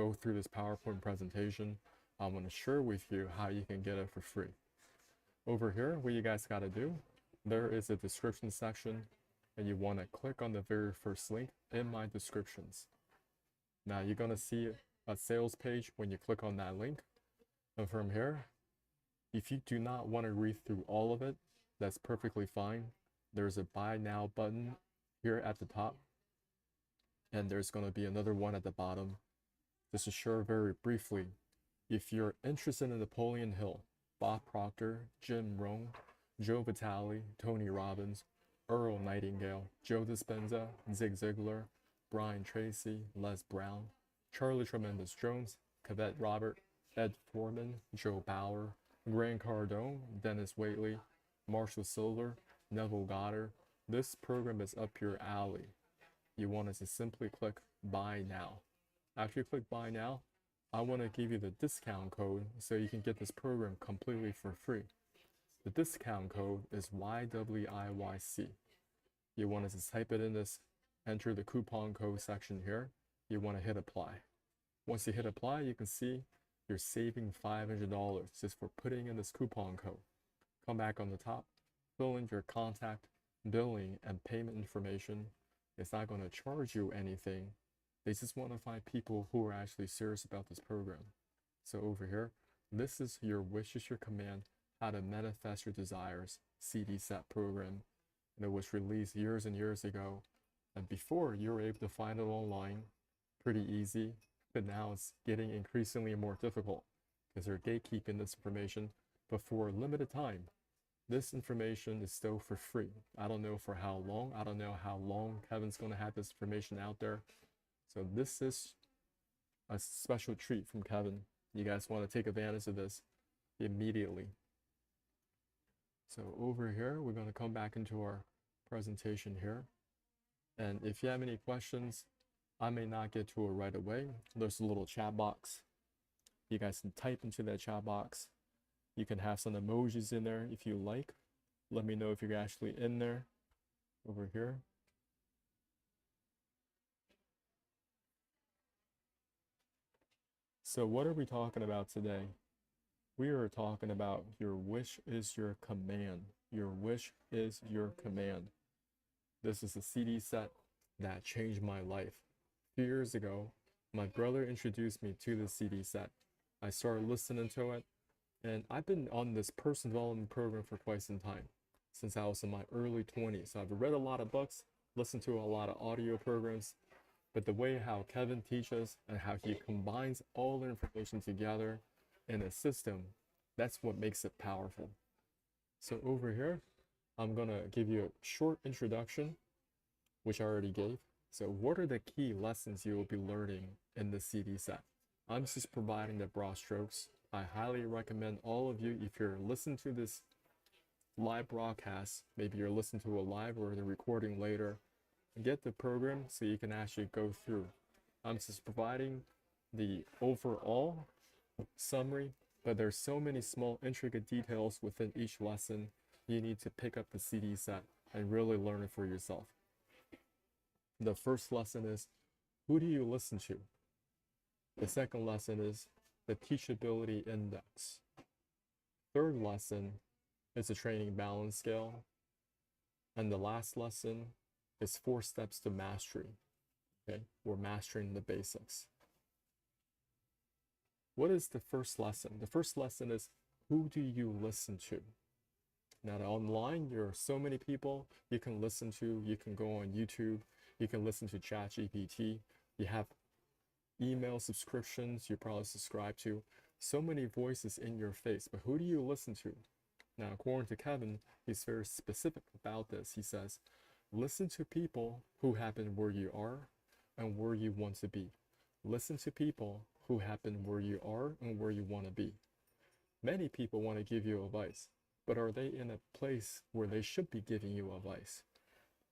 go through this PowerPoint presentation, I want to share with you how you can get it for free. Over here, what you guys got to do, there is a description section, and you want to click on the very first link in my descriptions. Now you're going to see a sales page when you click on that link. And from here, if you do not want to read through all of it, that's perfectly fine. There's a buy now button here at the top, and there's going to be another one at the bottom. Just to share very briefly, if you're interested in Napoleon Hill, Bob Proctor, Jim Rohn, Joe Vitale, Tony Robbins, Earl Nightingale, Joe Dispenza, Zig Ziglar, Brian Tracy, Les Brown, Charlie Tremendous Jones, Cadet Robert, Ed Foreman, Joe Bauer, Grant Cardone, Dennis Waitley, Marshall Silver, Neville Goddard, this program is up your alley. You want to simply click Buy Now. After you click Buy Now, I want to give you the discount code so you can get this program completely for free. The discount code is YWIYC. You want to type it in this, enter the coupon code section here. You want to hit apply. Once you hit apply, you can see you're saving $500 just for putting in this coupon code. Come back on the top, fill in your contact, billing, and payment information. It's not going to charge you anything. They just want to find people who are actually serious about this program. So over here, this is your wish is your command, how to manifest your desires CD set program. And it was released years and years ago. And before, you were able to find it online, pretty easy. But now it's getting increasingly more difficult because they're gatekeeping this information. But for a limited time, this information is still for free. I don't know for how long. I don't know how long Kevin's going to have this information out there. So this is a special treat from Kevin. You guys want to take advantage of this immediately. So over here, we're going to come back into our presentation here. And if you have any questions, I may not get to it right away. There's a little chat box. You guys can type into that chat box. You can have some emojis in there if you like. Let me know if you're actually in there. Over here. So what are we talking about today? We are talking about your wish is your command. Your wish is your command. This is a CD set that changed my life. A few years ago, my brother introduced me to the CD set. I started listening to it, and I've been on this personal development program for quite some time, since I was in my early 20s. So I've read a lot of books, listened to a lot of audio programs, but the way how Kevin teaches and how he combines all the information together in a system, that's what makes it powerful. So over here, I'm gonna give you a short introduction, which I already gave. So what are the key lessons you will be learning in the CD set? I'm just providing the broad strokes. I highly recommend all of you, if you're listening to this live broadcast, maybe you're listening to a live or the recording later, get the program so you can actually go through. I'm just providing the overall summary, but there's so many small intricate details within each lesson. You need to pick up the CD set and really learn it for yourself. The first lesson is, who do you listen to? The second lesson is the teachability index. Third lesson is the training balance scale. And the last lesson is 4 steps to mastery. Okay, we're mastering the basics. What is the first lesson? The first lesson is, who do you listen to? Now online, there are so many people you can listen to. You can go on YouTube. You can listen to ChatGPT. You have email subscriptions you probably subscribe to. So many voices in your face, but who do you listen to? Now, according to Kevin, he's very specific about this. He says, listen to people who have been where you are and where you want to be. Listen to people who have been where you are and where you want to be. Many people want to give you advice, but are they in a place where they should be giving you advice?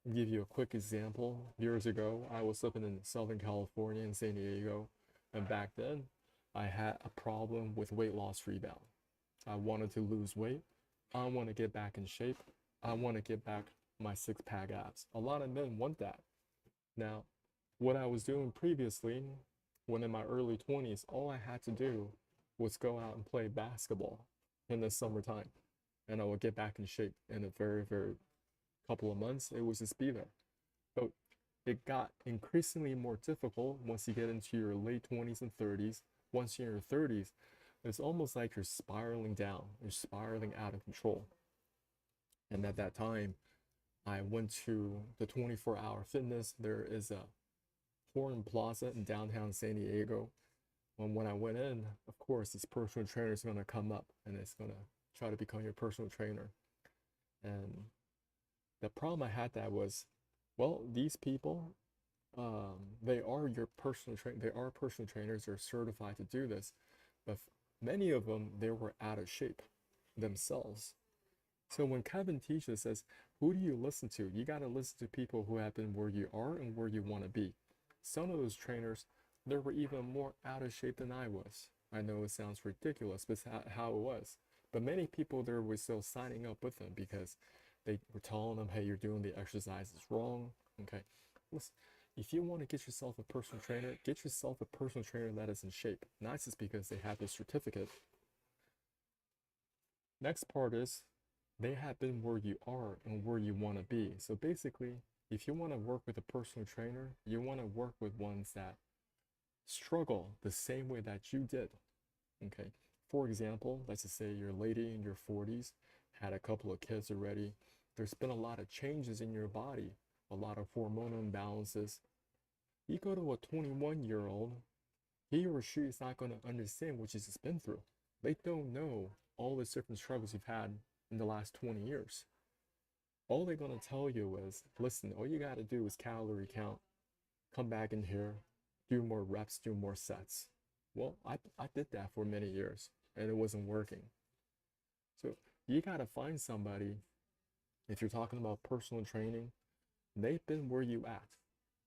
I'll give you a quick example. Years ago, I was living in Southern California in San Diego, and back then, I had a problem with weight loss rebound. I wanted to lose weight. I want to get back in shape. I want to get back my 6-pack abs. A lot of men want that. Now, what I was doing previously, when in my early 20s, all I had to do was go out and play basketball in the summertime, and I would get back in shape in a very, very couple of months. It would just be there. But it got increasingly more difficult once you get into your late 20s and 30s. Once you're in your 30s, it's almost like you're spiraling down, you're spiraling out of control. And at that time, I went to the 24-hour fitness. There is a Horn Plaza in downtown San Diego. When I went in, of course, this personal trainer is going to come up and it's going to try to become your personal trainer. And the problem I had that was, well, these people, they are your personal trainer. They are personal trainers. They're certified to do this, but many of them, they were out of shape themselves. So when Kevin teaches says, who do you listen to? You got to listen to people who have been where you are and where you want to be. Some of those trainers, they were even more out of shape than I was. I know it sounds ridiculous, but it's how it was. But many people there were still signing up with them because they were telling them, hey, you're doing the exercises wrong. Okay, listen, if you want to get yourself a personal trainer, get yourself a personal trainer that is in shape, not just because they have the certificate. Next part is they have been where you are and where you want to be. So basically, if you want to work with a personal trainer, you want to work with ones that struggle the same way that you did. Okay, for example, let's just say you're a lady in your 40s, had a couple of kids already. There's been a lot of changes in your body, a lot of hormonal imbalances. You go to a 21-year-old, he or she is not going to understand what you've just been through. They don't know all the different struggles you've had in the last 20 years. All they're going to tell you is, listen, all you got to do is calorie count, come back in here, do more reps, do more sets. Well, I did that for many years and it wasn't working. So you got to find somebody, if you're talking about personal training, they've been where you at.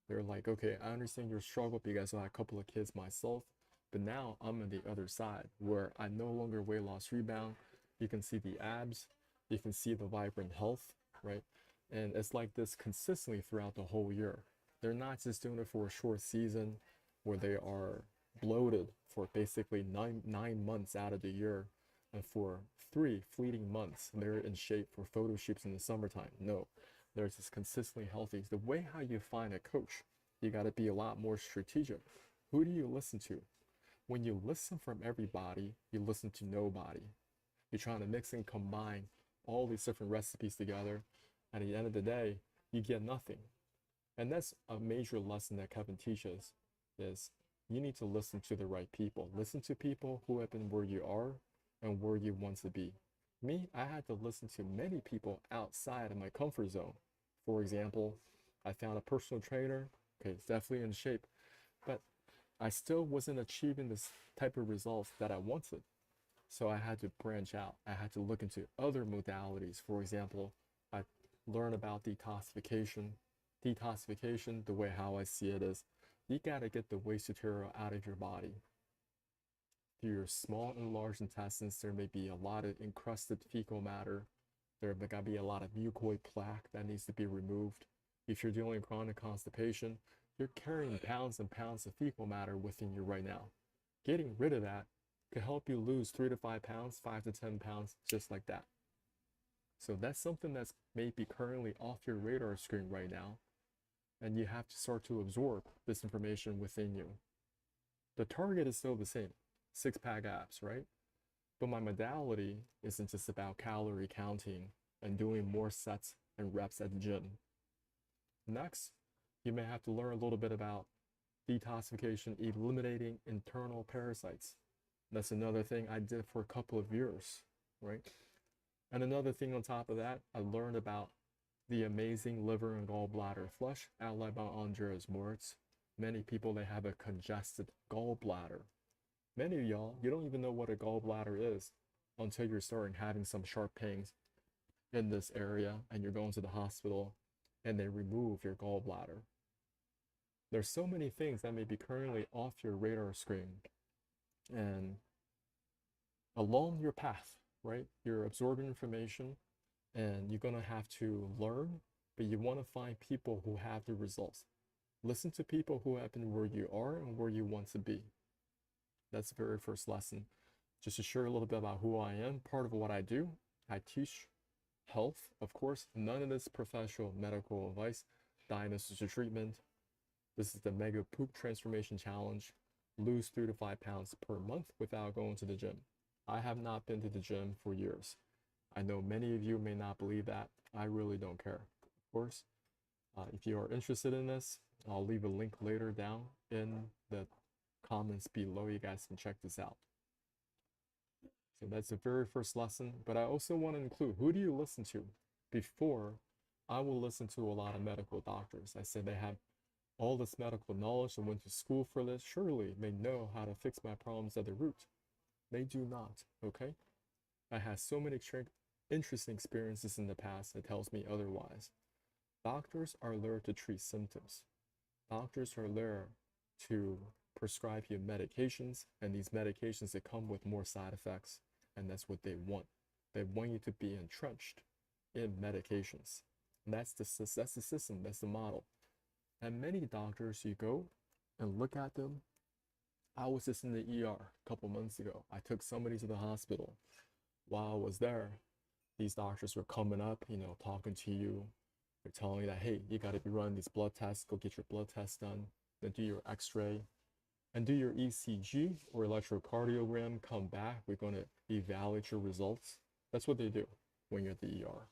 They're like, okay, I understand your struggle because I had a couple of kids myself, but now I'm on the other side where I no longer weight loss rebound. You can see the abs, you can see the vibrant health, right? And it's like this consistently throughout the whole year. They're not just doing it for a short season where they are bloated for basically nine months out of the year, and for 3 fleeting months they're in shape for photo shoots in the summertime. No, they're just consistently healthy. The way how you find a coach, you got to be a lot more strategic. Who do you listen to? When you listen from everybody, you listen to nobody. You're trying to mix and combine all these different recipes together. At the end of the day, you get nothing. And that's a major lesson that Kevin teaches, is you need to listen to the right people. Listen to people who have been where you are and where you want to be. Me, I had to listen to many people outside of my comfort zone. For example, I found a personal trainer. Okay, it's definitely in shape, but I still wasn't achieving this type of results that I wanted. So I had to branch out. I had to look into other modalities. For example, I learned about detoxification. Detoxification, the way how I see it is, you gotta get the waste material out of your body. Through your small and large intestines, there may be a lot of encrusted fecal matter. There may gotta be a lot of mucoid plaque that needs to be removed. If you're dealing with chronic constipation, you're carrying pounds and pounds of fecal matter within you right now. Getting rid of that could help you lose 3 to 5 pounds, 5 to 10 pounds, just like that. So that's something that's maybe currently off your radar screen right now, and you have to start to absorb this information within you. The target is still the same, 6-pack abs, right? But my modality isn't just about calorie counting and doing more sets and reps at the gym. Next, you may have to learn a little bit about detoxification, eliminating internal parasites. That's another thing I did for a couple of years, right? And another thing on top of that, I learned about the amazing liver and gallbladder flush outlined by Andreas Moritz. Many people, they have a congested gallbladder. Many of y'all, you don't even know what a gallbladder is until you're starting having some sharp pains in this area and you're going to the hospital and they remove your gallbladder. There's so many things that may be currently off your radar screen, and along your path, right? You're absorbing information and you're going to have to learn, but you want to find people who have the results. Listen to people who have been where you are and where you want to be. That's the very first lesson. Just to share a little bit about who I am, part of what I do, I teach health, of course. None of this professional medical advice, diagnosis or treatment. This is the Mega Poop Transformation Challenge. Lose 3 to 5 pounds per month without going to the gym. I have not been to the gym for years. I know many of you may not believe that. I really don't care. Of course, if you are interested in this, I'll leave a link later down in the comments below. You guys can check this out. So that's the very first lesson. But I also want to include, who do you listen to? Before, I will listen to a lot of medical doctors. I said they have all this medical knowledge and went to school for this. Surely they know how to fix my problems at the root. They do not, okay? I had so many interesting experiences in the past that tells me otherwise. Doctors are there to treat symptoms. Doctors are there to prescribe you medications, and these medications that come with more side effects, and that's what they want. They want you to be entrenched in medications. And that's the system, that's the model. And many doctors, you go and look at them. I was just in the ER a couple months ago. I took somebody to the hospital. While I was there, these doctors were coming up, talking to you. They're telling you that, hey, you got to be running these blood tests. Go get your blood tests done. Then do your x-ray. And do your ECG or electrocardiogram. Come back. We're going to evaluate your results. That's what they do when you're at the ER.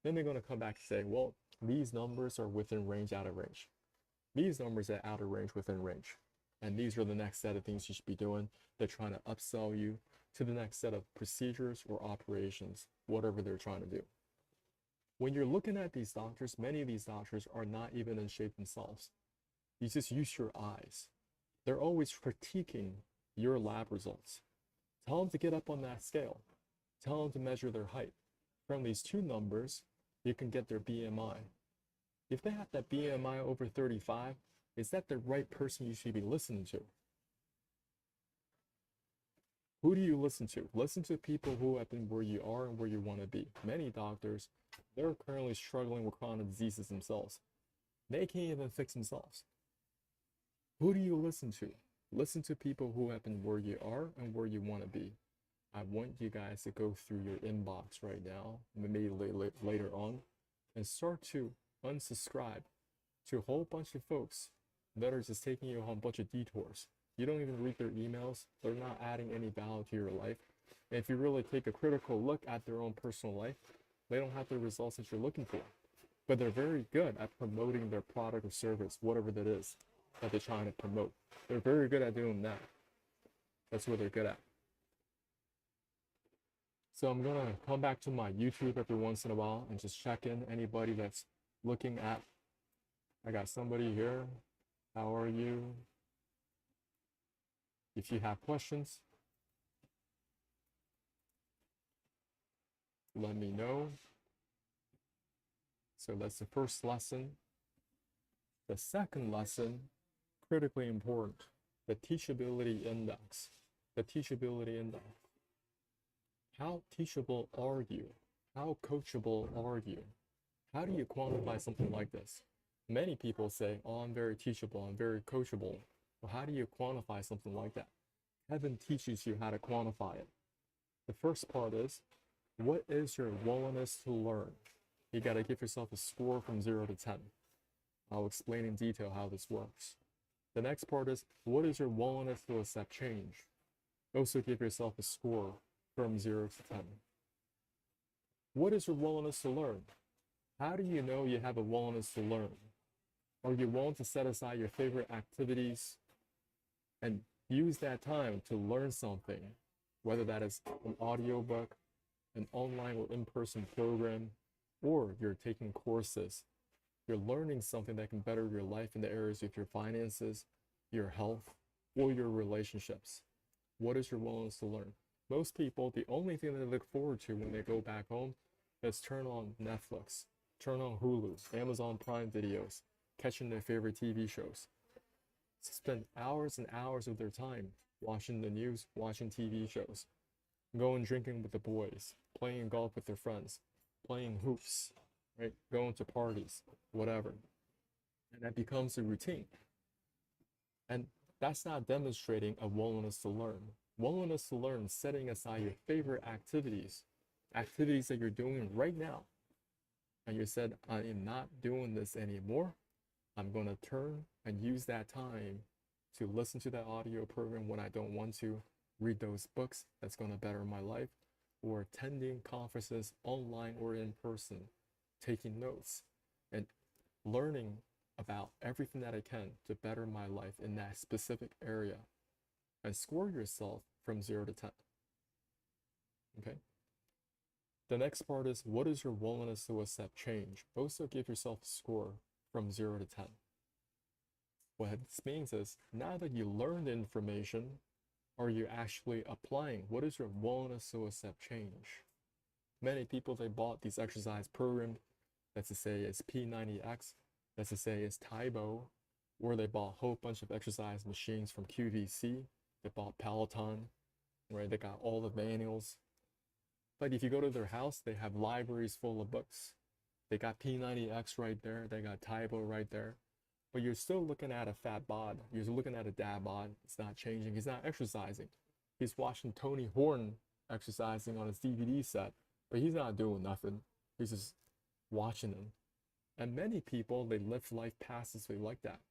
Then they're going to come back and say, well, these numbers are within range, out of range. These numbers are out of range, within range. And these are the next set of things you should be doing. They're trying to upsell you to the next set of procedures or operations, whatever they're trying to do. When you're looking at these doctors, many of these doctors are not even in shape themselves. You just use your eyes. They're always critiquing your lab results. Tell them to get up on that scale. Tell them to measure their height. From these two numbers, you can get their BMI. If they have that BMI over 35, is that the right person you should be listening to? Who do you listen to? Listen to people who have been where you are and where you want to be. Many doctors, they're currently struggling with chronic diseases themselves. They can't even fix themselves. Who do you listen to? Listen to people who have been where you are and where you want to be. I want you guys to go through your inbox right now, maybe later on, and start to unsubscribe to a whole bunch of folks that are just taking you on a bunch of detours. You don't even read their emails. They're not adding any value to your life. And if you really take a critical look at their own personal life, they don't have the results that you're looking for. But they're very good at promoting their product or service, whatever that is that they're trying to promote. They're very good at doing that. That's what they're good at. So I'm going to come back to my YouTube every once in a while and just check in anybody that's looking at. I got somebody here. How are you? If you have questions, let me know. So that's the first lesson. The second lesson, critically important, the teachability index. The teachability index. How teachable are you? How coachable are you? How do you quantify something like this? Many people say, oh, I'm very teachable, I'm very coachable. Well, how do you quantify something like that? Heaven teaches you how to quantify it. The first part is, what is your willingness to learn? You got to give yourself a score from 0 to 10. I'll explain in detail how this works. The next part is, what is your willingness to accept change? Also give yourself a score from 0 to 10. What is your willingness to learn? How do you know you have a willingness to learn? Are you willing to set aside your favorite activities and use that time to learn something, whether that is an audiobook, an online or in-person program, or you're taking courses? You're learning something that can better your life in the areas of your finances, your health, or your relationships. What is your willingness to learn? Most people, the only thing they look forward to when they go back home is turn on Netflix, turn on Hulu, Amazon Prime videos, catching their favorite TV shows. Spend hours and hours of their time watching the news, watching TV shows, going drinking with the boys, playing golf with their friends, playing hoops, right? Going to parties, whatever. and that becomes a routine. And that's not demonstrating a willingness to learn. Willingness to learn is setting aside your favorite activities, activities that you're doing right now, and you said, I am not doing this anymore. I'm going to turn and use that time to listen to that audio program when I don't want to, read those books that's going to better my life, or attending conferences online or in person, taking notes, and learning about everything that I can to better my life in that specific area, and score yourself from 0 to 10. Okay? The next part is, what is your willingness to accept change? Also give yourself a score from 0 to 10. What this means is, now that you learned the information, are you actually applying? What is your willingness to accept change? Many people, they bought these exercise programs, let's just say it's P90X, let's just say it's Tybo, or they bought a whole bunch of exercise machines from QVC, they bought Peloton, right? They got all the manuals. But if you go to their house, they have libraries full of books. They got P90X right there, they got Tybo right there. But you're still looking at a fat bod. You're looking at a dad bod. It's not changing. He's not exercising. He's watching Tony Horn exercising on his DVD set, but he's not doing nothing. He's just watching him. And many people, they live life passively like that.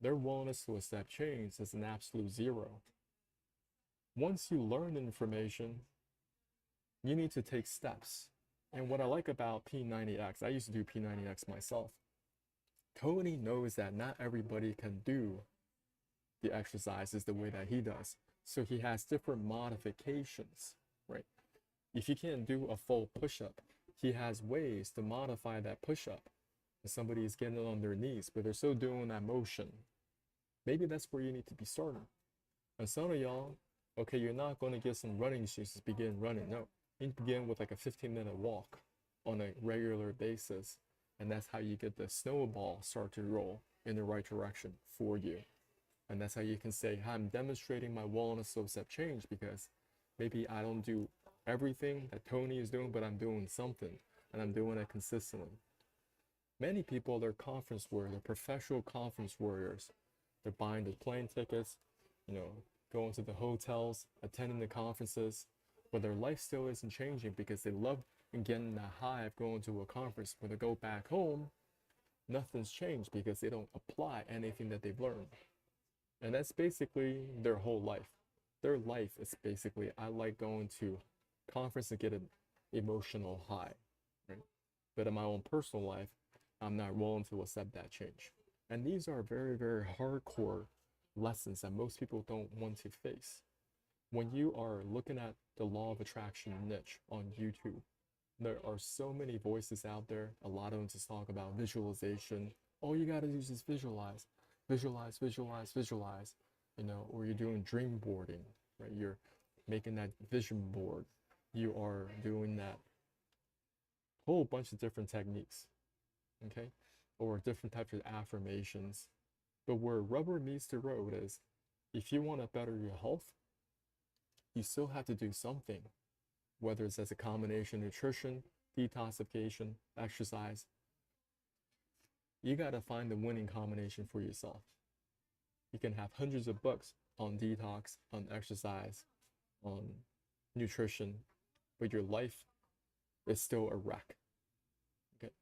Their willingness to accept change is an absolute 0. Once you learn information, you need to take steps. And what I like about P90X, I used to do P90X myself. Tony knows that not everybody can do the exercises the way that he does. So he has different modifications, right? If you can't do a full push-up, he has ways to modify that push-up. If somebody is getting on their knees, but they're still doing that motion. Maybe that's where you need to be starting. And some of y'all, okay, you're not going to get some running shoes to begin running. No, you need to begin with like a 15-minute walk on a regular basis. And that's how you get the snowball start to roll in the right direction for you. And that's how you can say, I'm demonstrating my willingness to accept change, because maybe I don't do everything that Tony is doing, but I'm doing something, and I'm doing it consistently. Many people, they're conference warriors, they're professional conference warriors. They're buying the plane tickets, going to the hotels, attending the conferences, but their life still isn't changing because they love and getting that high of going to a conference. When they go back home, nothing's changed because they don't apply anything that they've learned. And that's basically their whole life. Their life is basically, I like going to conference to get an emotional high, right? But in my own personal life, I'm not willing to accept that change. And these are very, very hardcore lessons that most people don't want to face. When you are looking at the law of attraction niche on YouTube, there are so many voices out there. A lot of them just talk about visualization. All you got to do is just visualize, visualize, visualize, visualize, or you're doing dream boarding, right? You're making that vision board. You are doing that whole bunch of different techniques, okay? Or different types of affirmations. But where rubber meets the road is, if you want to better your health, you still have to do something. Whether it's as a combination of nutrition, detoxification, exercise, you got to find the winning combination for yourself. You can have hundreds of books on detox, on exercise, on nutrition, but your life is still a wreck. Okay,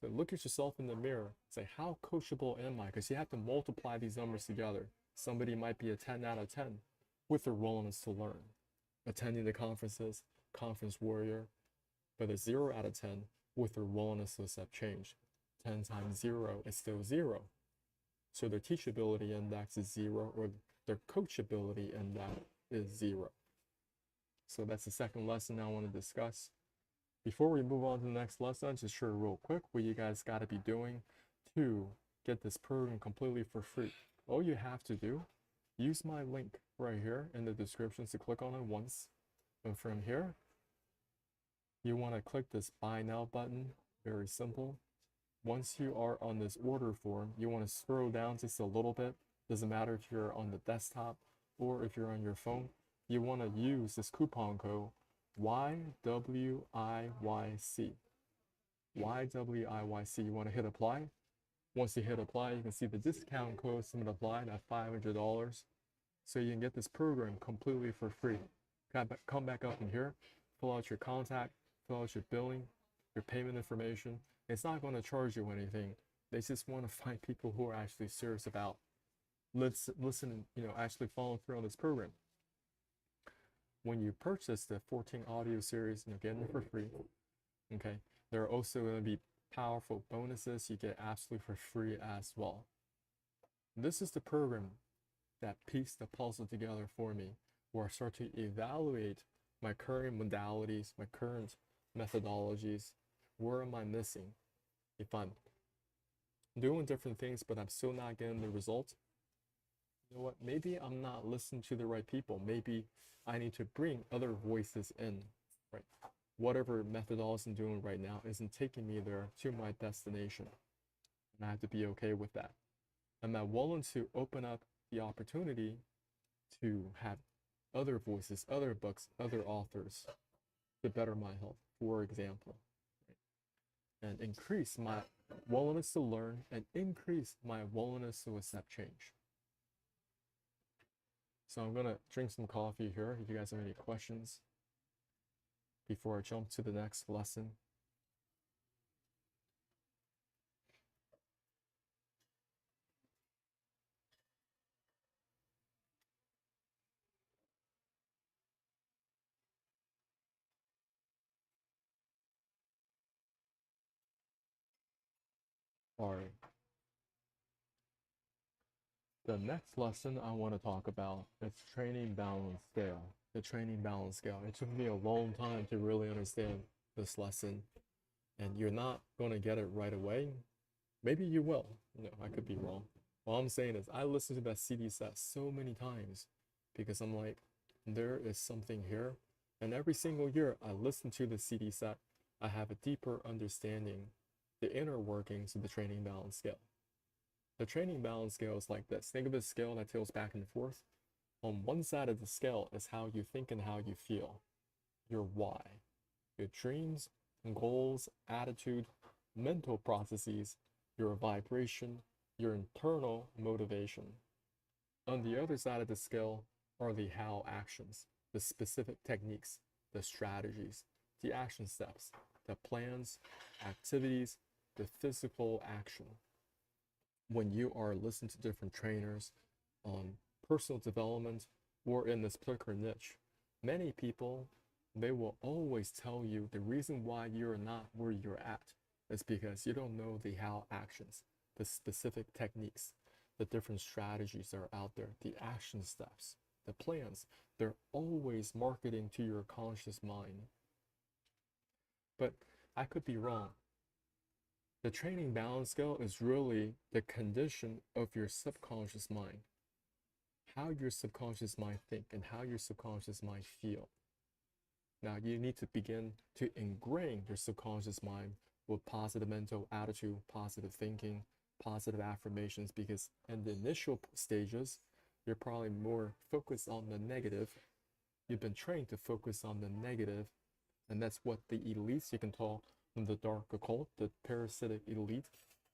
so look at yourself in the mirror. Say, how coachable am I? Because you have to multiply these numbers together. Somebody might be a 10 out of 10 with their willingness to learn, attending the conferences, conference warrior, but a 0 out of 10 with their willingness to accept change. 10 times 0 is still 0. So their teachability index is 0, or their coachability index is 0. So that's the second lesson I want to discuss. Before we move on to the next lesson, just share real quick what you guys got to be doing to get this program completely for free. All you have to do, use my link right here in the description to click on it once. And from here, you want to click this Buy Now button. Very simple. Once you are on this order form, you want to scroll down just a little bit. Doesn't matter if you're on the desktop or if you're on your phone. You want to use this coupon code YWIYC. YWIYC. You want to hit apply. Once you hit apply, you can see the discount code has been applied at $500. So you can get this program completely for free. Come back up in here, fill out your contact, fill out your billing, your payment information. It's not going to charge you anything. They just want to find people who are actually serious about listen, actually following through on this program. When you purchase the 14 audio series, you're getting it for free. Okay, there are also going to be powerful bonuses you get absolutely for free as well. This is the program that pieced the puzzle together for me, where I start to evaluate my current modalities, my current methodologies. Where am I missing? If I'm doing different things, but I'm still not getting the result, you know what? Maybe I'm not listening to the right people. Maybe I need to bring other voices in, right? Whatever methodology I'm doing right now isn't taking me there to my destination. And I have to be okay with that. Am I willing to open up the opportunity to have other voices, other books, other authors to better my health, for example, right? And increase my willingness to learn and increase my willingness to accept change. So I'm gonna drink some coffee here if you guys have any questions before I jump to the next lesson. All right. The next lesson I want to talk about is training balance scale. The training balance scale. It took me a long time to really understand this lesson, and you're not going to get it right away. Maybe you will. I could be wrong. All I'm saying is I listened to that CD set so many times because I'm like, there is something here. And every single year I listen to the CD set, I have a deeper understanding the inner workings of the training balance scale. The training balance scale is like this. Think of a scale that tilts back and forth. On one side of the scale is how you think and how you feel, your why, your dreams, goals, attitude, mental processes, your vibration, your internal motivation. On the other side of the scale are the how actions, the specific techniques, the strategies, the action steps, the plans, activities, the physical action. When you are listening to different trainers on personal development or in this particular niche, many people, they will always tell you the reason why you're not where you're at is because you don't know the how actions, the specific techniques, the different strategies that are out there, the action steps, the plans. They're always marketing to your conscious mind. But I could be wrong. The training balance scale is really the condition of your subconscious mind, how your subconscious mind think and how your subconscious mind feel. Now you need to begin to ingrain your subconscious mind with positive mental attitude, positive thinking, positive affirmations, because in the initial stages, you're probably more focused on the negative. You've been trained to focus on the negative, and that's what the elites, you can call them the dark occult, the parasitic elite.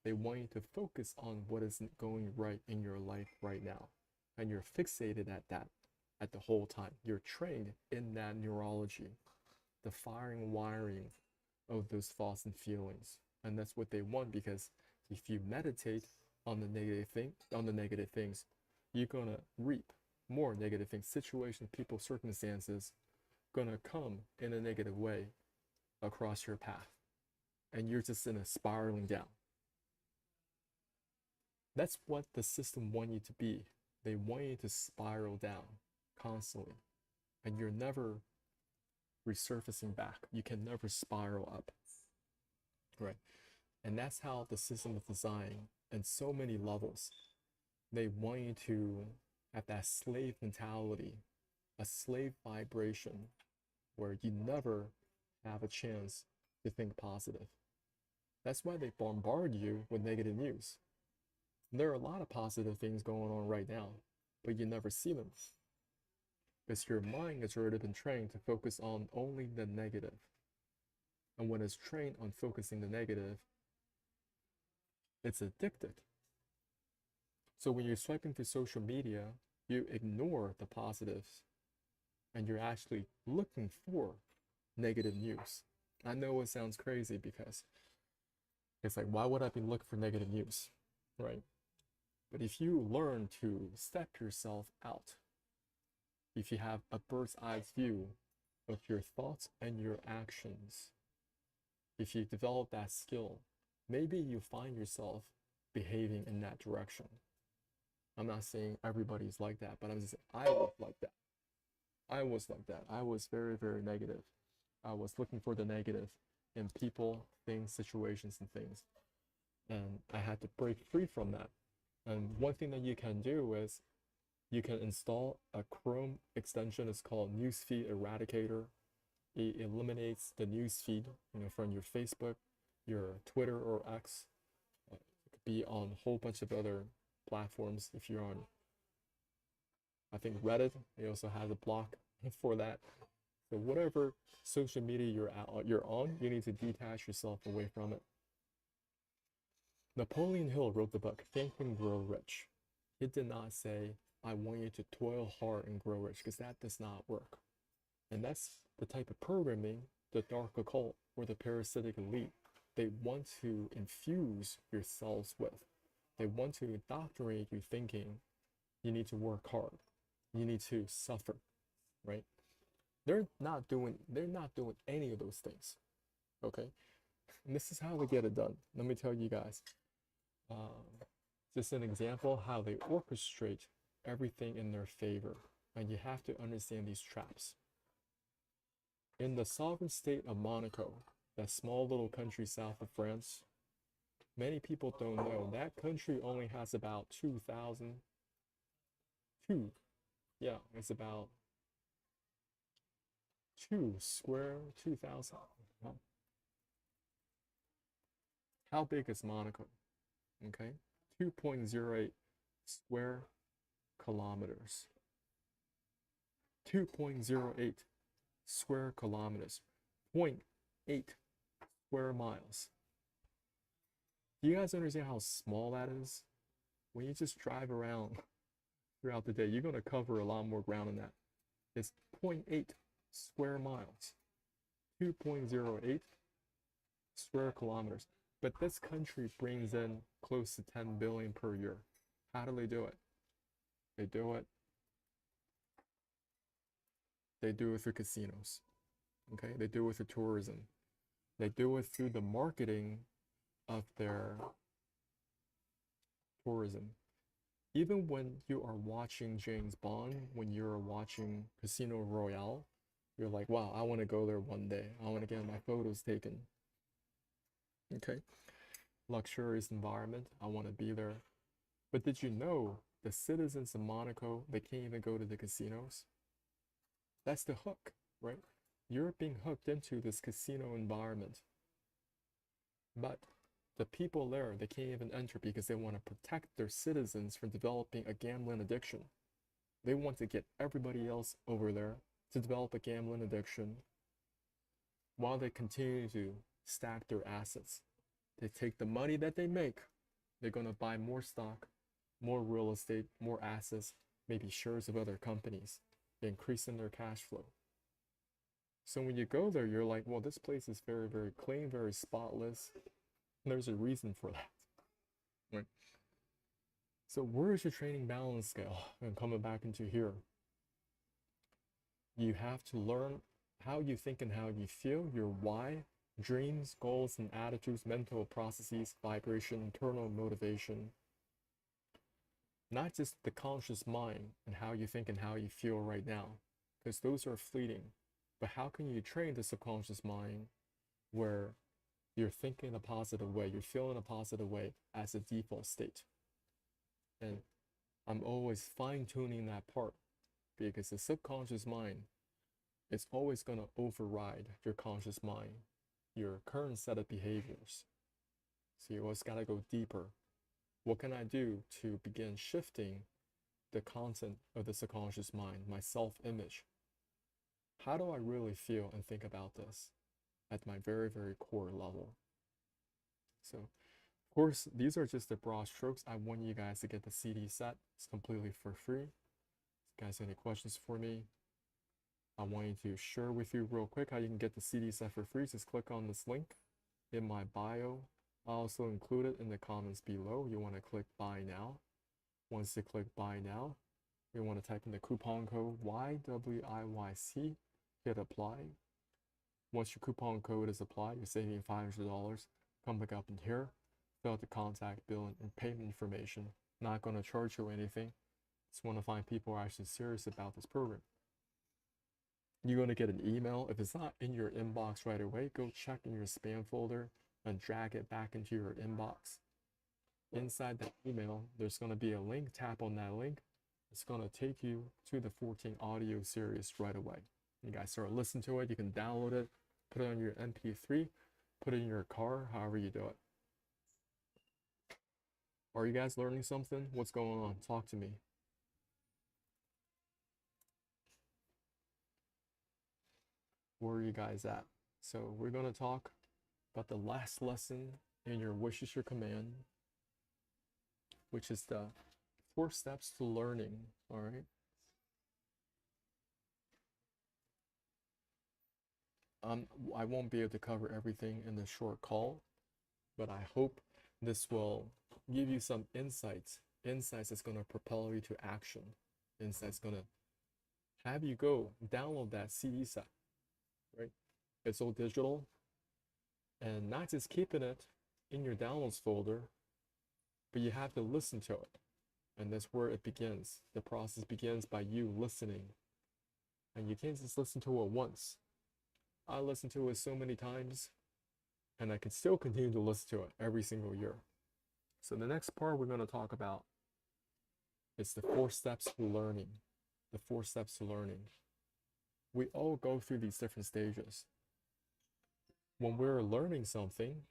They want you to focus on what isn't going right in your life right now. And you're fixated at that at the whole time. You're trained in that neurology, the firing wiring of those thoughts and feelings. And that's what they want, because if you meditate on the negative things, you're gonna reap more negative things. Situations, people, circumstances gonna come in a negative way across your path. And you're just in a spiraling down. That's what the system wants you to be. They want you to spiral down constantly. And you're never resurfacing back. You can never spiral up. Right? And that's how the system is designed in so many levels. They want you to have that slave mentality, a slave vibration, where you never have a chance to think positive. That's why they bombard you with negative news. There are a lot of positive things going on right now, but you never see them, because your mind has already been trained to focus on only the negative. And when it's trained on focusing the negative, It's addicted. So when you're swiping through social media, you ignore the positives and you're actually looking for negative news. I know it sounds crazy because it's like, why would I be looking for negative news, right? But if you learn to step yourself out, if you have a bird's eye view of your thoughts and your actions, if you develop that skill, maybe you find yourself behaving in that direction. I'm not saying everybody's like that, but I'm just saying I was like that. I was like that. I was very, very negative. I was looking for the negative in people, things, situations, and things. And I had to break free from that. And one thing that you can do is you can install a Chrome extension. It's called Newsfeed Eradicator. It eliminates the newsfeed, from your Facebook, your Twitter or X. It could be on a whole bunch of other platforms. If you're on, I think Reddit, it also has a block for that. So whatever social media you're on, you need to detach yourself away from it. Napoleon Hill wrote the book Think and Grow Rich. He did not say, I want you to toil hard and grow rich, because that does not work. And that's the type of programming the dark occult or the parasitic elite, they want to infuse yourselves with. They want to indoctrinate you thinking you need to work hard, you need to suffer, right? They're not doing any of those things. Okay? And this is how they get it done. Let me tell you guys. Just an example how they orchestrate everything in their favor. And you have to understand these traps. In the sovereign state of Monaco, that small little country south of France, many people don't know that country only has about 2,000. It's about 2,000. How big is Monaco? Okay, 2.08 square kilometers. 2.08 square kilometers. 0.8 square miles. Do you guys understand how small that is? When you just drive around throughout the day, you're going to cover a lot more ground than that. It's 0.8 square miles. 2.08 square kilometers. But this country brings in close to 10 billion per year. How do they do it? They do it through casinos. Okay? They do it through tourism. They do it through the marketing of their tourism. Even when you are watching James Bond, when you're watching Casino Royale, you're like, wow, I want to go there one day. I want to get my photos taken. Okay? Luxurious environment. I want to be there. But did you know the citizens of Monaco, they can't even go to the casinos? That's the hook, right? You're being hooked into this casino environment. But the people there, they can't even enter because they want to protect their citizens from developing a gambling addiction. They want to get everybody else over there to develop a gambling addiction while they continue to stack their assets. They take the money that they make, they're going to buy more stock, more real estate, more assets, maybe shares of other companies, increasing their cash flow. So when you go there, you're like, well, this place is very, very clean, very spotless. There's a reason for that, right? So where's your training balance scale? And coming back into here, you have to learn how you think and how you feel, your why, dreams, goals, and attitudes, mental processes, vibration, internal motivation. Not just the conscious mind and how you think and how you feel right now, because those are fleeting. But how can you train the subconscious mind where you're thinking in a positive way, you're feeling a positive way as a default state? And I'm always fine-tuning that part because the subconscious mind is always going to override your conscious mind, your current set of behaviors. So you always got to go deeper. What can I do to begin shifting the content of the subconscious mind, my self-image? How do I really feel and think about this at my very, very core level? So course, these are just the broad strokes. I want you guys to get the CD set. It's completely for free. Guys, any questions for me? I want you to share with you real quick how you can get the CD set for free. Just click on this link in my bio. I'll also include it in the comments below. You want to click buy now. Once you click buy now, you want to type in the coupon code YWIYC, hit apply. Once your coupon code is applied, you're saving $500. Come back up in here, fill out the contact bill and payment information. Not going to charge you anything. Just want to find people who are actually serious about this program. You're going to get an email. If it's not in your inbox right away, go check in your spam folder and drag it back into your inbox. Inside that email, there's going to be a link. Tap on that link. It's going to take you to the 14 audio series right away. You guys start listening to it. You can download it, put it on your MP3, put it in your car, however you do it. Are you guys learning something? What's going on? Talk to me. Where are you guys at? So we're going to talk about the last lesson in your Wish is Your Command, which is the 4 steps to learning. All right. I won't be able to cover everything in this short call, but I hope this will give you some insights that's going to propel you to action, insights going to have you go download that CD set, right? It's all digital, and not just keeping it in your downloads folder, but you have to listen to it, and that's where it begins. The process begins by you listening, and you can't just listen to it once. I listened to it so many times, and I can still continue to listen to it every single year. So the next part we're going to talk about is the 4 steps to learning. The 4 steps to learning. We all go through these different stages. When we're learning something,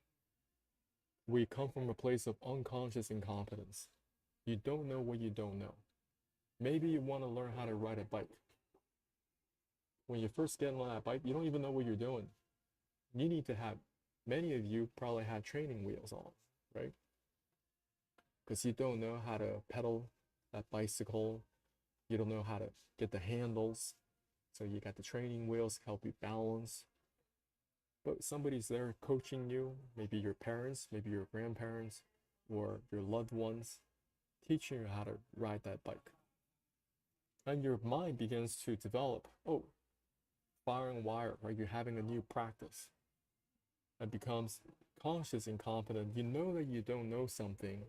we come from a place of unconscious incompetence. You don't know what you don't know. Maybe you want to learn how to ride a bike. When you first get on that bike, you don't even know what you're doing. You need to have, many of you probably have training wheels on, right? Because you don't know how to pedal that bicycle. You don't know how to get the handles. So you got the training wheels to help you balance. But somebody's there coaching you, maybe your parents, maybe your grandparents, or your loved ones, teaching you how to ride that bike. And your mind begins to develop, oh, firing wire, right? You're having a new practice. It becomes conscious incompetent. You know that you don't know something.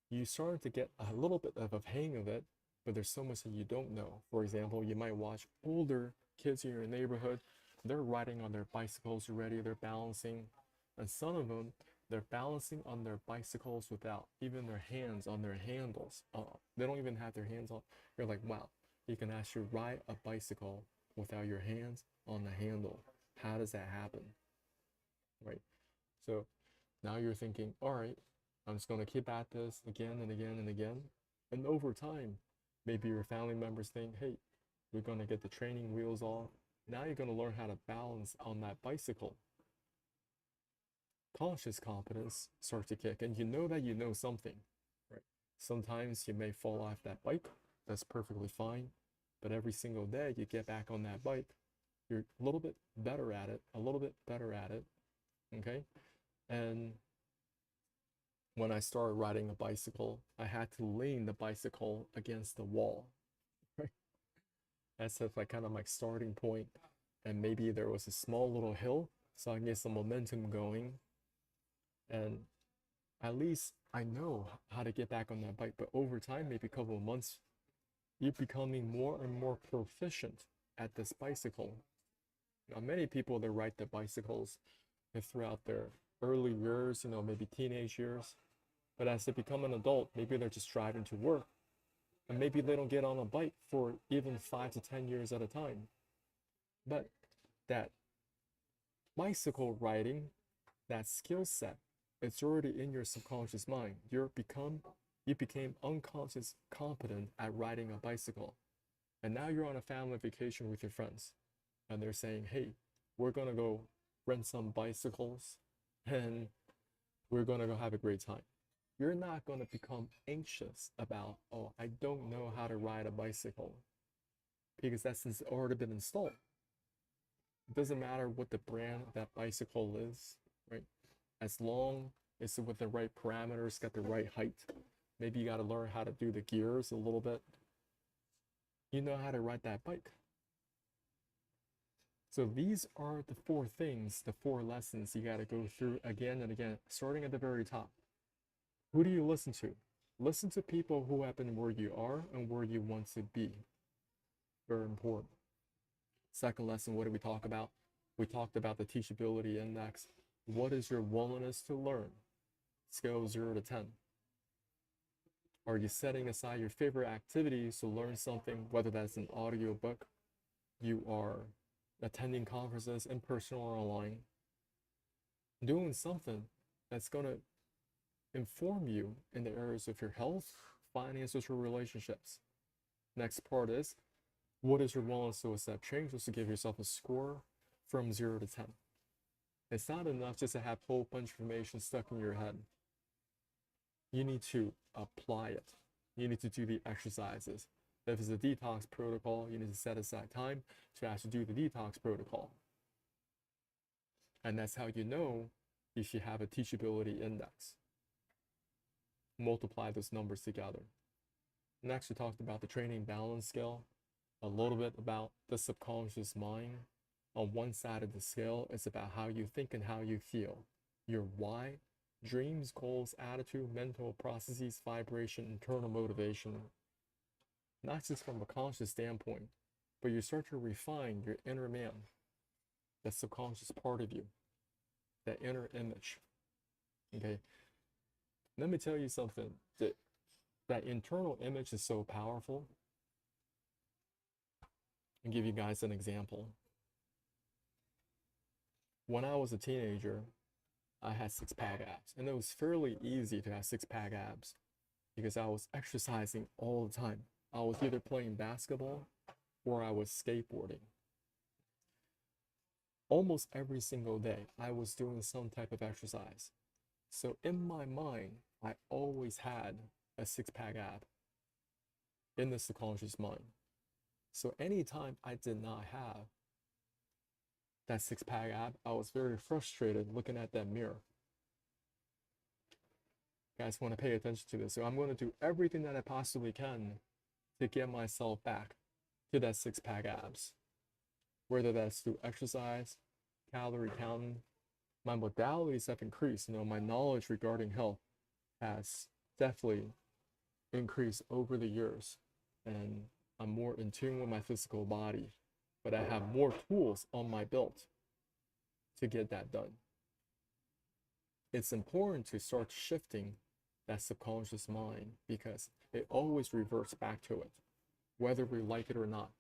You start to get a little bit of a hang of it, but there's so much that you don't know. For example, you might watch older kids in your neighborhood. They're riding on their bicycles already. They're balancing. And some of them, they're balancing on their bicycles without even their hands on their handles. They don't even have their hands on. You're like, wow, you can actually ride a bicycle without your hands on the handle. How does that happen? Right? So now you're thinking, all right, I'm just going to keep at this again and again and again. And over time, maybe your family members think, hey, we're going to get the training wheels off. Now you're going to learn how to balance on that bicycle. Conscious competence starts to kick, and you know that you know something, right? Sometimes you may fall off that bike. That's perfectly fine. But every single day you get back on that bike, you're a little bit better at it, okay? And when I started riding a bicycle, I had to lean the bicycle against the wall, right? That's like kind of my starting point. And maybe there was a small little hill, so I can get some momentum going. And at least I know how to get back on that bike. But over time, maybe a couple of months, you're becoming more and more proficient at this bicycle. Now, many people that ride the bicycles throughout their early years, maybe teenage years, but as they become an adult, maybe they're just driving to work, and maybe they don't get on a bike for even 5 to 10 years at a time. But that bicycle riding, that skill set, it's already in your subconscious mind. You became unconscious competent at riding a bicycle. And now you're on a family vacation with your friends. And they're saying, hey, we're going to go rent some bicycles. And We're going to go have a great time. You're not going to become anxious about, oh, I don't know how to ride a bicycle, because that's already been installed. It doesn't matter what the brand of that bicycle is, right? As long as it's with the right parameters, got the right height. Maybe you got to learn how to do the gears a little bit. You know how to ride that bike. So these are the 4 things, the 4 lessons you got to go through again and again, starting at the very top. Who do you listen to? Listen to people who have been where you are and where you want to be. Very important. Second lesson, what did we talk about? We talked about the teachability index. What is your willingness to learn? Scale 0 to 10. Are you setting aside your favorite activities to learn something, whether that's an audio book, you are attending conferences in person or online, doing something that's going to inform you in the areas of your health, finances, or relationships. Next part is, what is your willingness to accept change? Just to give yourself a score from 0 to 10. It's not enough just to have a whole bunch of information stuck in your head. You need to apply it. You need to do the exercises. If it's a detox protocol, you need to set aside time to actually do the detox protocol. And that's how you know if you have a teachability index. Multiply those numbers together. Next, we talked about the training balance scale, a little bit about the subconscious mind. On one side of the scale, it's about how you think and how you feel. Your why, dreams, goals, attitude, mental processes, vibration, internal motivation. Not just from a conscious standpoint, but you start to refine your inner man, that subconscious part of you, that inner image. Okay? Let me tell you something. That internal image is so powerful. I'll give you guys an example. When I was a teenager, I had 6-pack abs, and it was fairly easy to have 6-pack abs because I was exercising all the time. I was either playing basketball or I was skateboarding. Almost every single day, I was doing some type of exercise. So in my mind, I always had a 6-pack ab in the subconscious mind. So anytime I did not have that 6-pack ab, I was very frustrated looking at that mirror. You guys want to pay attention to this. So I'm going to do everything that I possibly can to get myself back to that 6-pack abs. Whether that's through exercise, calorie counting, my modalities have increased. My knowledge regarding health has definitely increased over the years, and I'm more in tune with my physical body, but I have more tools on my belt to get that done. It's important to start shifting that subconscious mind because it always reverts back to it, whether we like it or not.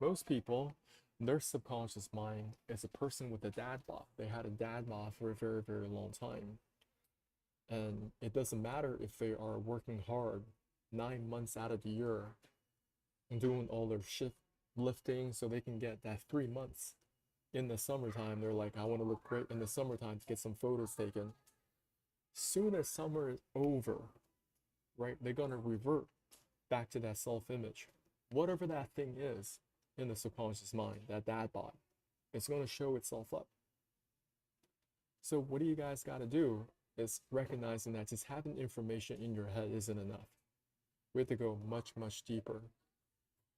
Most people, their subconscious mind is a person with a dad bod. They had a dad bod for a very, very long time. And it doesn't matter if they are working hard 9 months out of the year and doing all their shift lifting so they can get that 3 months in the summertime. They're like, I want to look great in the summertime to get some photos taken. Soon as summer is over, right, they're going to revert back to that self-image. Whatever that thing is in the subconscious mind, that dad bod, it's going to show itself up. So what do you guys got to do is recognizing that just having information in your head isn't enough. We have to go much, much deeper.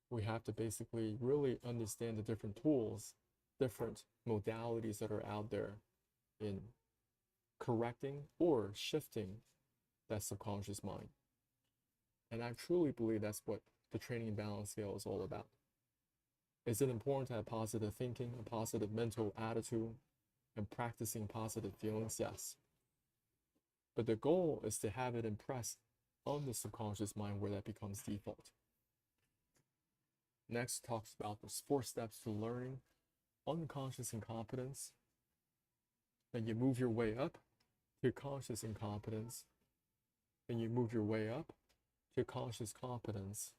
We have to basically really understand the different tools, different modalities that are out there in correcting or shifting that subconscious mind. And I truly believe that's what the training balance scale is all about. Is it important to have positive thinking, a positive mental attitude, and practicing positive feelings? Yes. But the goal is to have it impress on the subconscious mind where that becomes default. Next talks about the 4 steps to learning unconscious incompetence. Then you move your way up to conscious incompetence. Then you move your way up to conscious competence.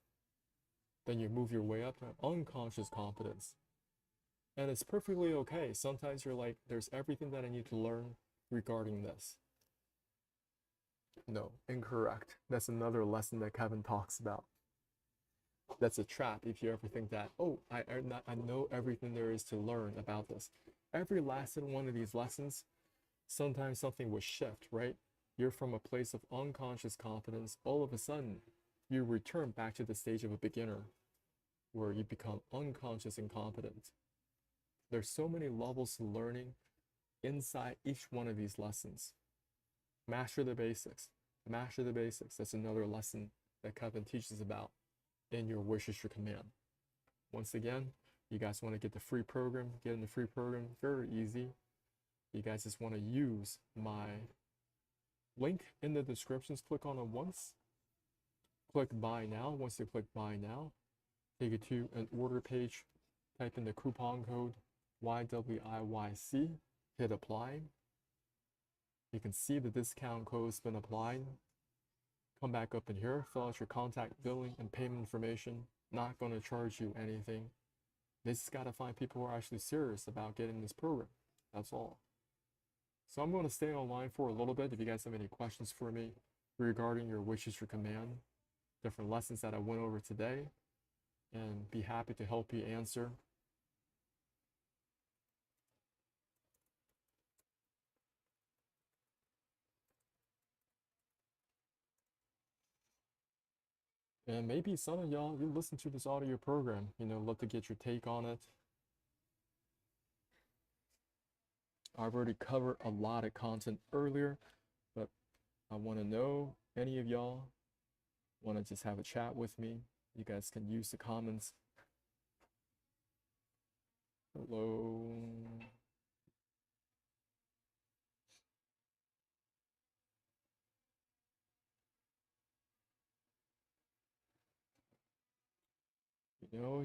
Then you move your way up to unconscious competence. And it's perfectly okay. Sometimes you're like, there's everything that I need to learn regarding this. No, incorrect. That's another lesson that Kevin talks about. That's a trap if you ever think that, oh, I know everything there is to learn about this. Every last one of these lessons, sometimes something will shift, right? You're from a place of unconscious competence. All of a sudden, you return back to the stage of a beginner where you become unconscious and competent. There's so many levels to learning inside each one of these lessons. Master the basics. Master the basics. That's another lesson that Kevin teaches about in your Wish is Your Command. Once again, you guys want to get the free program, get in the free program, very easy. You guys just want to use my link in the descriptions. Click on it once. Click buy now. Once you click buy now, take you to an order page. Type in the coupon code YWIYC. Hit apply. You can see the discount code has been applied. Come back up in here, fill out your contact, billing, and payment information. Not going to charge you anything. They just got to find people who are actually serious about getting this program. That's all. So I'm going to stay online for a little bit if you guys have any questions for me regarding your Wish is Your Command, different lessons that I went over today, and be happy to help you answer. And maybe some of y'all, you listen to this audio program, love to get your take on it. I've already covered a lot of content earlier, but I want to know, any of y'all want to just have a chat with me? You guys can use the comments. Hello.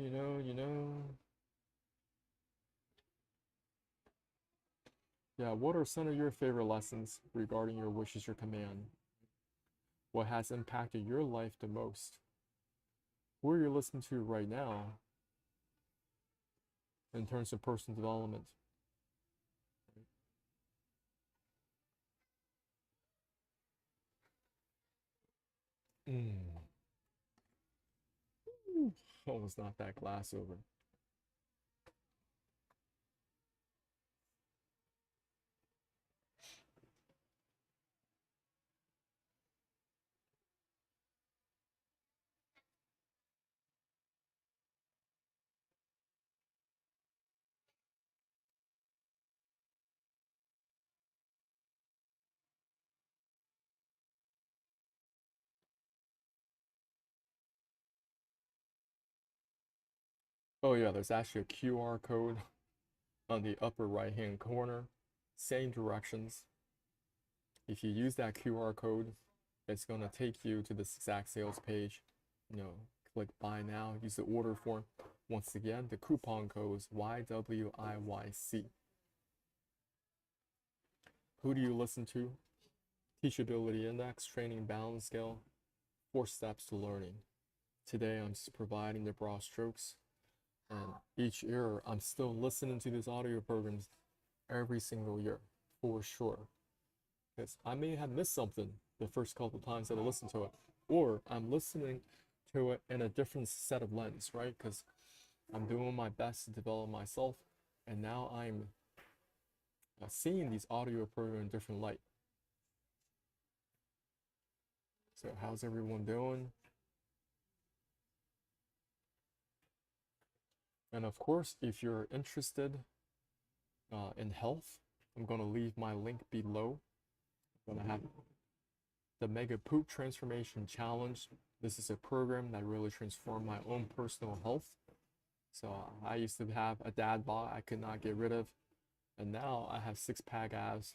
You know. Yeah, what are some of your favorite lessons regarding your Wish is Your Command? What has impacted your life the most? Who are you listening to right now in terms of personal development? Almost knocked that glass over. Oh yeah, there's actually a QR code on the upper right hand corner, same directions. If you use that QR code, it's going to take you to this exact sales page. Click buy now, use the order form. Once again, the coupon code is YWIYC. Who do you listen to? Teachability Index, Training Balance Scale, 4 steps to learning. Today, I'm just providing the broad strokes. And each year, I'm still listening to these audio programs every single year, for sure. Because I may have missed something the first couple times that I listened to it, or I'm listening to it in a different set of lens, right? Because I'm doing my best to develop myself, and now I'm seeing these audio programs in different light. So how's everyone doing? And of course, if you're interested in health, I'm going to leave my link below. I'm going to have the Mega Poop Transformation Challenge. This is a program that really transformed my own personal health. So I used to have a dad bod I could not get rid of, and now I have 6-pack abs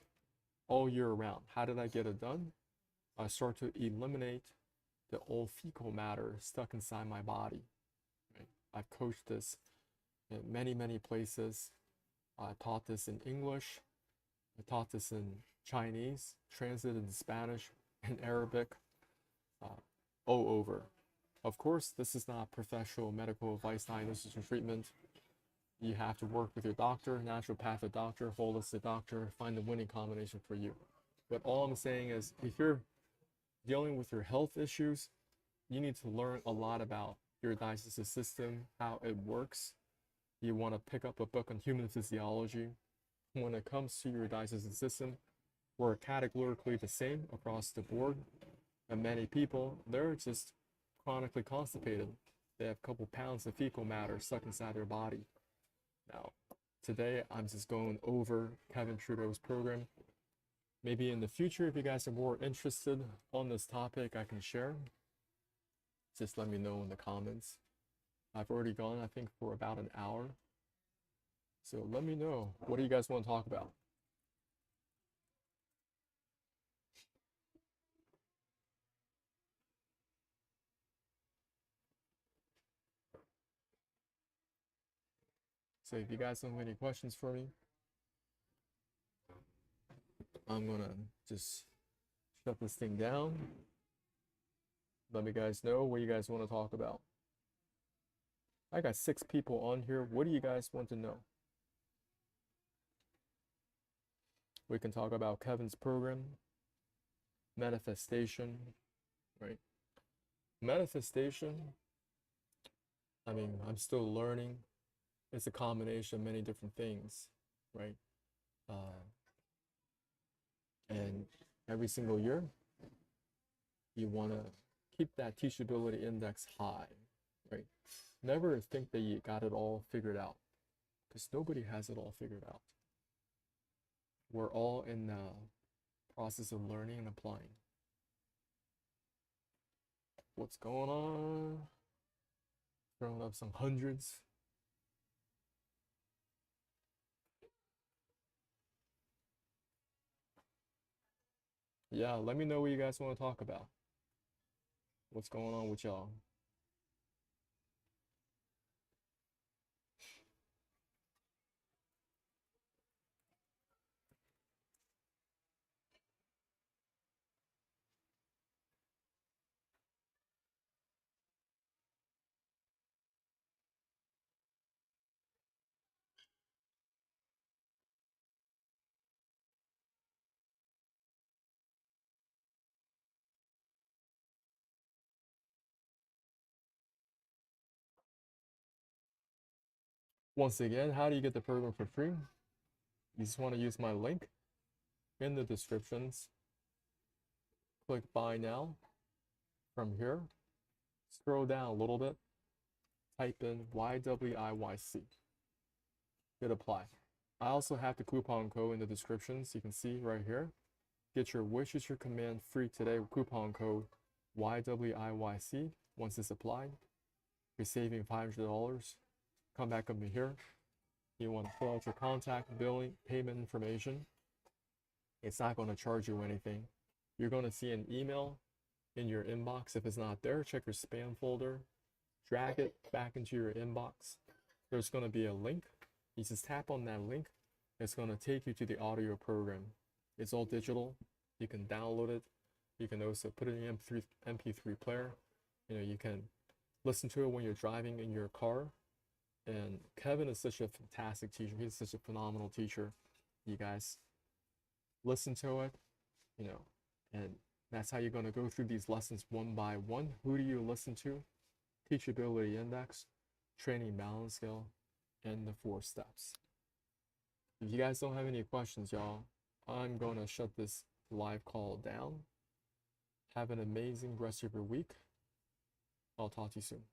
all year round. How did I get it done? I start to eliminate the old fecal matter stuck inside my body. Right? I've coached this in many places. I taught this in English. I taught this in Chinese, translated in Spanish and Arabic, all over. Of course, this is not professional medical advice, diagnosis, and treatment. You have to work with your doctor, naturopathic doctor, holistic doctor, find the winning combination for you. But all I'm saying is, if you're dealing with your health issues, you need to learn a lot about your digestive system, how it works. You want to pick up a book on human physiology. When it comes to your digestive system, we're categorically the same across the board. And many people, they're just chronically constipated. They have a couple pounds of fecal matter stuck inside their body. Now, today I'm just going over Kevin Trudeau's program. Maybe in the future, if you guys are more interested on this topic, I can share. Just let me know in the comments. I've already gone, I think, for about an hour. So let me know. What do you guys want to talk about? So if you guys don't have any questions for me, I'm gonna just shut this thing down. Let me guys know what you guys want to talk about. I got 6 people on here. What do you guys want to know? We can talk about Kevin's program, manifestation, right? Manifestation, I mean, I'm still learning. It's a combination of many different things, right? And every single year, you want to keep that teachability index high, right? Never think that you got it all figured out, because nobody has it all figured out. We're all in the process of learning and applying. What's going on? Throwing up some hundreds. Yeah, let me know what you guys want to talk about. What's going on with y'all? Once again, how do you get the program for free? You just want to use my link in the descriptions. Click buy now. From here, scroll down a little bit, type in YWIYC, hit apply. I also have the coupon code in the descriptions. You can see right here. Get your wish is your command free today with coupon code YWIYC. Once it's applied, you're saving $500. Come back up here. You want to fill out your contact, billing, payment information. It's not going to charge you anything. You're going to see an email in your inbox. If it's not there, check your spam folder. Drag it back into your inbox. There's going to be a link. You just tap on that link. It's going to take you to the audio program. It's all digital. You can download it. You can also put it in an MP3 player. You can listen to it when you're driving in your car. And Kevin is such a fantastic teacher. He's such a phenomenal teacher. You guys listen to it, and that's how you're going to go through these lessons one by one. Who do you listen to? Teachability index, training balance scale, and the 4 steps. If you guys don't have any questions, y'all, I'm going to shut this live call down. Have an amazing rest of your week. I'll talk to you soon.